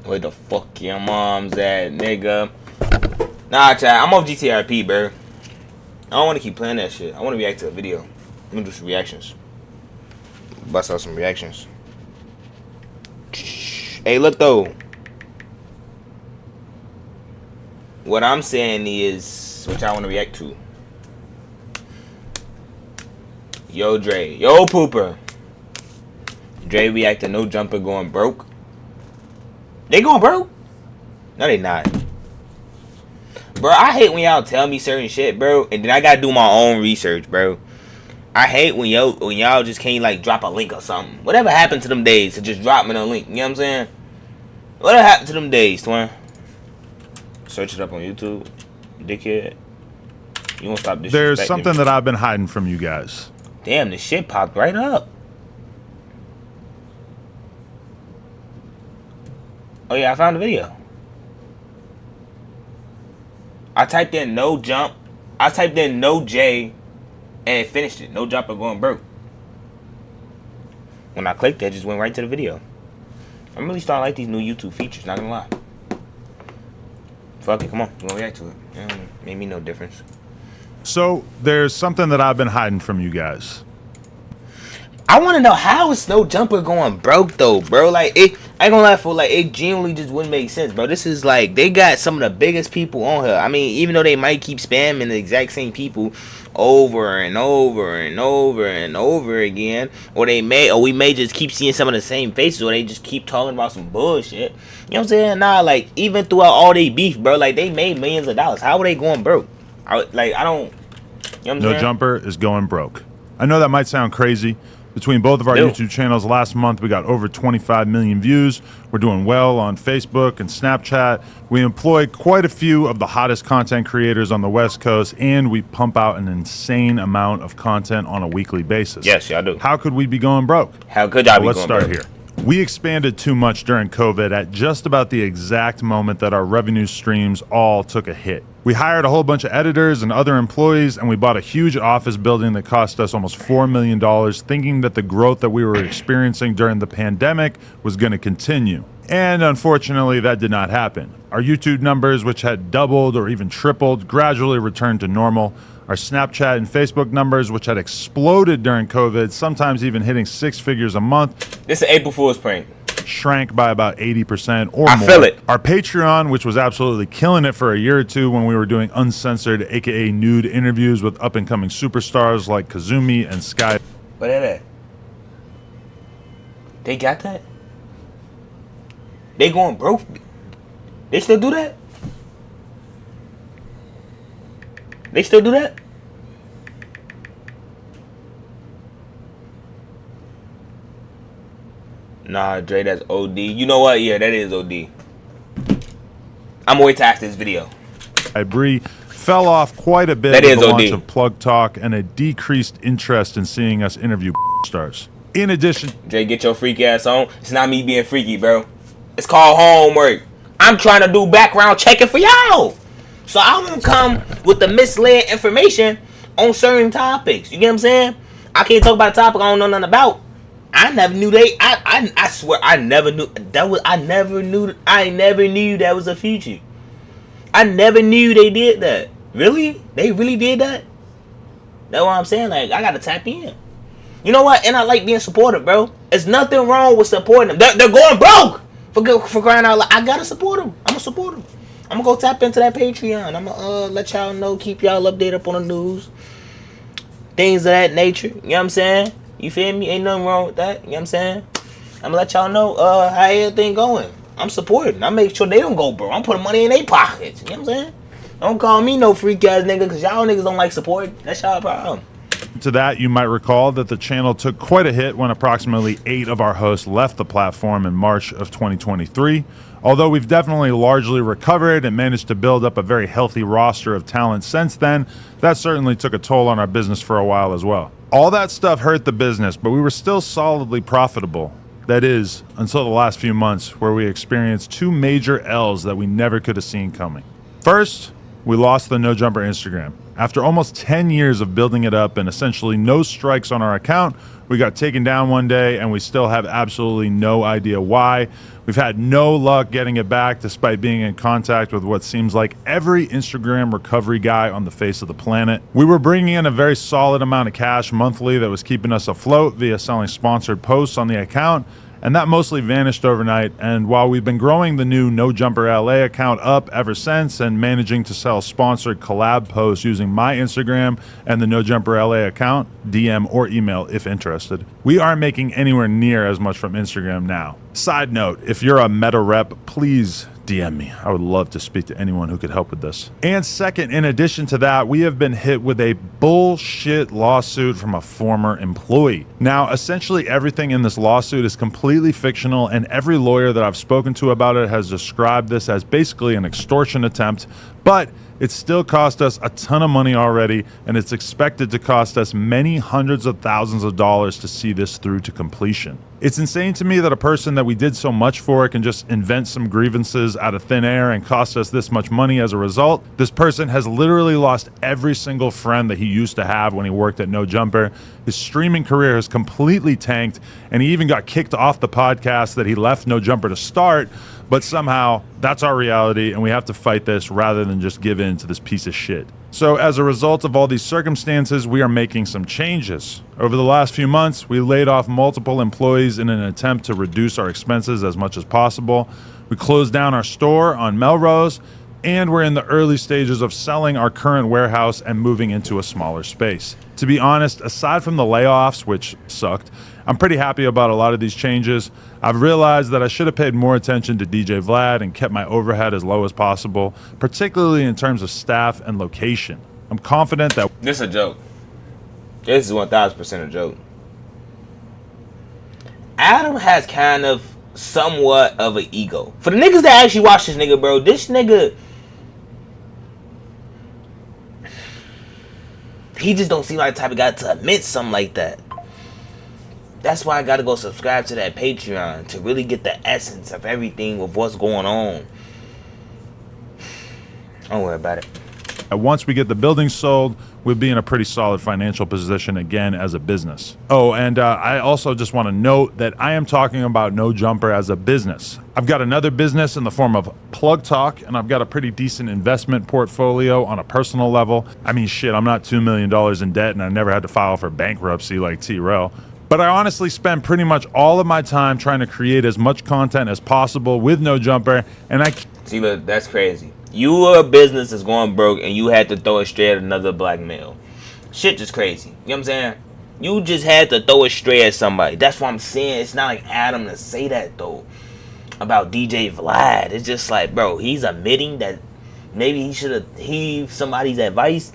Where the fuck your mom's at, nigga? Nah, chat. I'm off GTRP, bro. I don't want to keep playing that shit. I want to react to a video. I'm gonna do some reactions. Bust out some reactions. Hey, look though. What I'm saying is, what y'all want to react to. Yo, Dre. Yo, Pooper. Dre react to No Jumper going broke. They going broke? No, they not. Bro, I hate when y'all tell me certain shit, bro, and then I gotta do my own research, bro. I hate when y'all just can't, like, drop a link or something. Whatever happened to them days to just drop me a link, you know what I'm saying? Whatever happened to them days, twin? Search it up on YouTube, dickhead. You won't stop disrespecting. There's something that I've been hiding from you guys. Damn, this shit popped right up. Oh yeah, I found the video. I typed in no jump. I typed in no J, and it finished it. No jumper going broke. When I clicked it, just went right to the video. I'm really starting to like these new YouTube features, not gonna lie. Fuck it, come on, we're gonna react to it. Made me no difference. So there's something that I've been hiding from you guys. I want to know how is No Jumper going broke though, bro. Like it, I ain't gonna lie, for like it genuinely just wouldn't make sense, bro. This is like they got some of the biggest people on here. I mean, even though they might keep spamming the exact same people over and over and over and over again, or we may just keep seeing some of the same faces, or they just keep talking about some bullshit. You know what I'm saying? Nah, like even throughout all they beef, bro, like they made millions of dollars. How were they going broke? I don't. You know what I'm saying? No Jumper is going broke. I know that might sound crazy. Between both of our YouTube channels last month, we got over 25 million views. We're doing well on Facebook and Snapchat. We employ quite a few of the hottest content creators on the West Coast, and we pump out an insane amount of content on a weekly basis. Yes, y'all do. How could we be going broke? How could y'all be going broke? Let's start here. We expanded too much during COVID at just about the exact moment that our revenue streams all took a hit. We hired a whole bunch of editors and other employees, and we bought a huge office building that cost us almost $4 million, thinking that the growth that we were experiencing during the pandemic was going to continue. And unfortunately, that did not happen. Our YouTube numbers, which had doubled or even tripled, gradually returned to normal. Our Snapchat and Facebook numbers, which had exploded during COVID, sometimes even hitting 6 figures a month. This is an April Fool's prank. Shrank by about 80% or more. I feel it. Our Patreon, which was absolutely killing it for a year or two when we were doing uncensored, aka nude interviews with up-and-coming superstars like Kazumi and Sky. What is that? They got that? They going broke? They still do that? They still do that? Nah, Dre, that's OD. You know what? Yeah, that is OD. I'm gonna wait to ask this video. Bree fell off quite a bit That with is the OD. launch of Plug Talk and a decreased interest in seeing us interview stars. In addition, Dre, get your freak ass on. It's not me being freaky, bro. It's called homework. I'm trying to do background checking for y'all. So I won't come with the misled information on certain topics. You get what I'm saying? I can't talk about a topic I don't know nothing about. I never knew I swear I never knew I never knew that was a future. I never knew they did that. Really? They really did that? That's what I'm saying. Like, I gotta tap in. You know what? And I like being supportive, bro. There's nothing wrong with supporting them. They're going broke. For crying out loud. I gotta support them. I'm gonna support them. I'm gonna go tap into that Patreon. I'm gonna let y'all know, keep y'all updated up on the news. Things of that nature. You know what I'm saying? You feel me? Ain't nothing wrong with that. You know what I'm saying? I'm gonna let y'all know how everything going. I'm supporting. I make sure they don't go broke. I'm putting money in their pockets. You know what I'm saying? Don't call me no freak ass nigga, because y'all niggas don't like support. That's y'all problem. to that, you might recall that the channel took quite a hit when approximately 8 of our hosts left the platform in March of 2023. Although we've definitely largely recovered and managed to build up a very healthy roster of talent since then, that certainly took a toll on our business for a while as well. All that stuff hurt the business, but we were still solidly profitable. That is, until the last few months, where we experienced 2 major L's that we never could have seen coming. First, we lost the No Jumper Instagram. After almost 10 years of building it up and essentially no strikes on our account, we got taken down one day and we still have absolutely no idea why. We've had no luck getting it back despite being in contact with what seems like every Instagram recovery guy on the face of the planet. We were bringing in a very solid amount of cash monthly that was keeping us afloat via selling sponsored posts on the account, and that mostly vanished overnight. And while we've been growing the new No Jumper LA account up ever since and managing to sell sponsored collab posts using my Instagram and the No Jumper LA account, DM or email if interested, we aren't making anywhere near as much from Instagram now. Side note, if you're a Meta rep, please DM me. I would love to speak to anyone who could help with this. And second, in addition to that, we have been hit with a bullshit lawsuit from a former employee. Now, essentially everything in this lawsuit is completely fictional, and every lawyer that I've spoken to about it has described this as basically an extortion attempt, but it still cost us a ton of money already, and it's expected to cost us many hundreds of thousands of dollars to see this through to completion. It's insane to me that a person that we did so much for can just invent some grievances out of thin air and cost us this much money as a result. This person has literally lost every single friend that he used to have when he worked at No Jumper. His streaming career has completely tanked, and he even got kicked off the podcast that he left No Jumper to start. But somehow, that's our reality, and we have to fight this rather than just give in to this piece of shit. So as a result of all these circumstances, we are making some changes. Over the last few months, we laid off multiple employees in an attempt to reduce our expenses as much as possible. We closed down our store on Melrose, and we're in the early stages of selling our current warehouse and moving into a smaller space. To be honest, aside from the layoffs, which sucked, I'm pretty happy about a lot of these changes. I've realized that I should have paid more attention to DJ Vlad and kept my overhead as low as possible, particularly in terms of staff and location. I'm confident that... This is a joke. This is 1000% a joke. Adam has kind of somewhat of an ego. For the niggas that actually watch this nigga, bro, this nigga... He just don't seem like the type of guy to admit something like that. That's why I gotta go subscribe to that Patreon to really get the essence of everything of what's going on. Don't worry about it. Once we get the building sold, we'll be in a pretty solid financial position again as a business. Oh, and I also just want to note that I am talking about No Jumper as a business. I've got another business in the form of Plug Talk, and I've got a pretty decent investment portfolio on a personal level. I mean, shit, I'm not $2 million in debt, and I never had to file for bankruptcy like T-Rel. But I honestly spend pretty much all of my time trying to create as much content as possible with No Jumper, and I... See, look, that's crazy. You were a business that's going broke, and you had to throw it straight at another black male. Shit just crazy. You know what I'm saying? You just had to throw it straight at somebody. That's what I'm saying. It's not like Adam to say that, though, about DJ Vlad. It's just like, bro, he's admitting that maybe he should have heaved somebody's advice.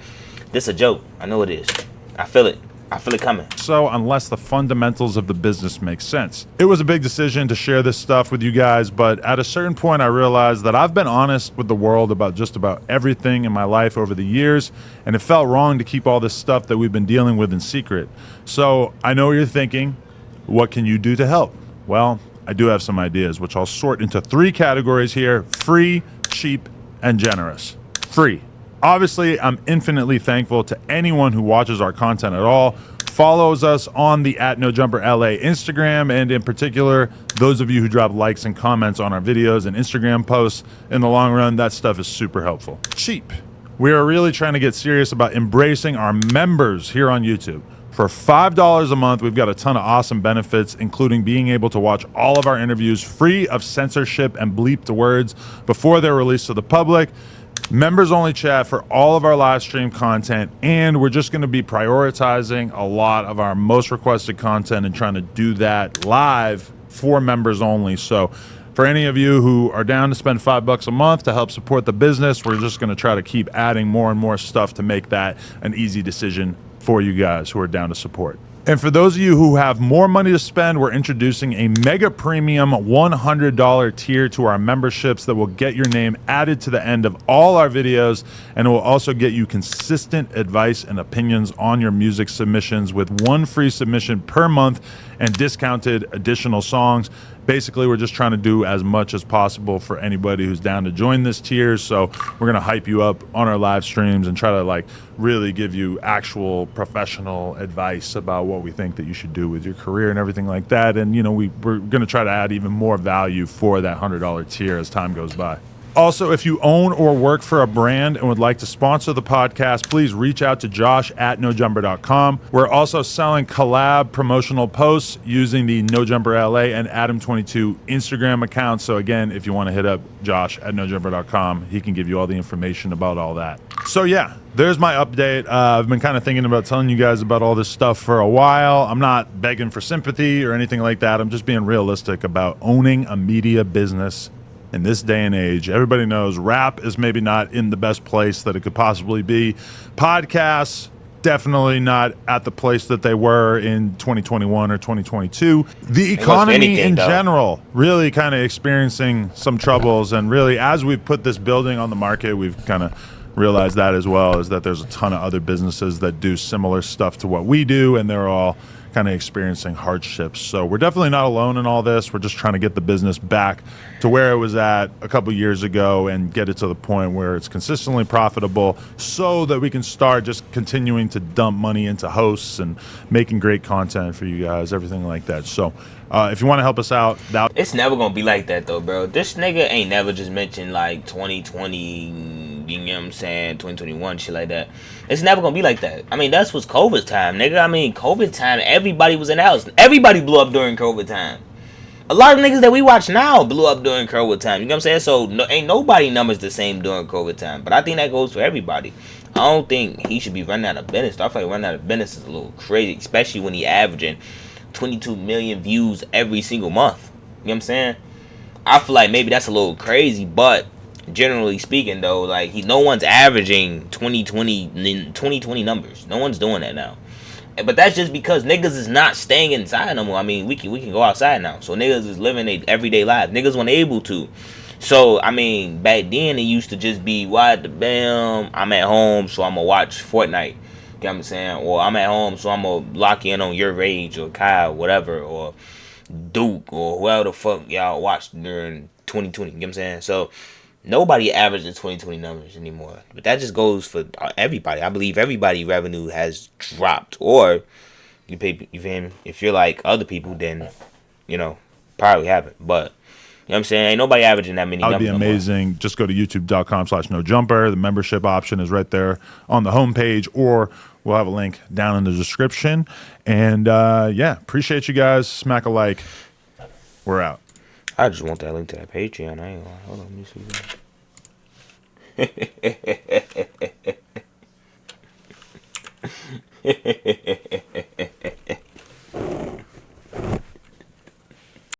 This a joke. I know it is. I feel it. I feel it coming. So unless the fundamentals of the business make sense. It was a big decision to share this stuff with you guys, but at a certain point I realized that I've been honest with the world about just about everything in my life over the years, and it felt wrong to keep all this stuff that we've been dealing with in secret. So I know what you're thinking, what can you do to help? Well, I do have some ideas, which I'll sort into 3 categories here: free, cheap, and generous. Free. Obviously, I'm infinitely thankful to anyone who watches our content at all, follows us on the @NoJumperLA Instagram, and in particular, those of you who drop likes and comments on our videos and Instagram posts. In the long run, that stuff is super helpful. Cheap. We are really trying to get serious about embracing our members here on YouTube. For $5 a month, we've got a ton of awesome benefits, including being able to watch all of our interviews free of censorship and bleeped words before they're released to the public. Members only chat for all of our live stream content, and we're just going to be prioritizing a lot of our most requested content and trying to do that live for members only. So for any of you who are down to spend $5 a month to help support the business, we're just going to try to keep adding more and more stuff to make that an easy decision for you guys who are down to support. And for those of you who have more money to spend, we're introducing a mega premium $100 tier to our memberships that will get your name added to the end of all our videos, and it will also get you consistent advice and opinions on your music submissions with 1 free submission per month and discounted additional songs. Basically, we're just trying to do as much as possible for anybody who's down to join this tier. So we're going to hype you up on our live streams and try to like really give you actual professional advice about what we think that you should do with your career and everything like that. And, you know, we're going to try to add even more value for that $100 tier as time goes by. Also, if you own or work for a brand and would like to sponsor the podcast, please reach out to Josh at nojumper.com. We're also selling collab promotional posts using the NoJumperLA and Adam22 Instagram accounts. So again, if you want to hit up Josh at nojumper.com, he can give you all the information about all that. So yeah, there's my update. I've been kind of thinking about telling you guys about all this stuff for a while. I'm not begging for sympathy or anything like that. I'm just being realistic about owning a media business in this day and age. Everybody knows rap is maybe not in the best place that it could possibly be. Podcasts, definitely not at the place that they were in 2021 or 2022. The economy in general really kind of experiencing some troubles. And really, as we've put this building on the market, we've kind of realized that as well, is that there's a ton of other businesses that do similar stuff to what we do, and they're all kind of experiencing hardships. So we're definitely not alone in all this. We're just trying to get the business back to where it was at a couple years ago and get it to the point where it's consistently profitable so that we can start just continuing to dump money into hosts and making great content for you guys, everything like that. So if you want to help us out, it's never gonna be like that though, bro. This nigga ain't never just mentioned like 2020, you know what I'm saying, 2021, shit like that. It's never gonna be like that. I mean, that's what's COVID time, nigga. I mean, COVID time, everybody was in the house. Everybody blew up during COVID time. A lot of niggas that we watch now blew up during COVID time. You know what I'm saying? So ain't nobody numbers the same during COVID time. But I think that goes for everybody. I don't think he should be running out of business. I feel like running out of business is a little crazy, especially when he averaging 22 million views every single month. You know what I'm saying? I feel like maybe that's a little crazy, but generally speaking though, like no one's averaging 2020 numbers. No one's doing that now. But that's just because niggas is not staying inside no more. I mean, we can go outside now. So niggas is living their everyday lives. Niggas weren't able to. So, I mean, back then it used to just be, bam, I'm at home, so I'm going to watch Fortnite. You know what I'm saying? Or I'm at home, so I'm going to lock in on Your Rage or Kyle, whatever, or Duke, or whoever the fuck y'all watched during 2020. You know what I'm saying? So, nobody averages 2020 numbers anymore. But that just goes for everybody. I believe everybody's revenue has dropped. Or, you feel me? If you're like other people, then, you know, probably haven't. But, you know what I'm saying? Ain't nobody averaging that many numbers. That would be amazing. No, just go to youtube.com/nojumper. The membership option is right there on the homepage, or we'll have a link down in the description. And, yeah, appreciate you guys. Smack a like. We're out. I just want that link to that Patreon. I ain't gonna hold on, let me see that.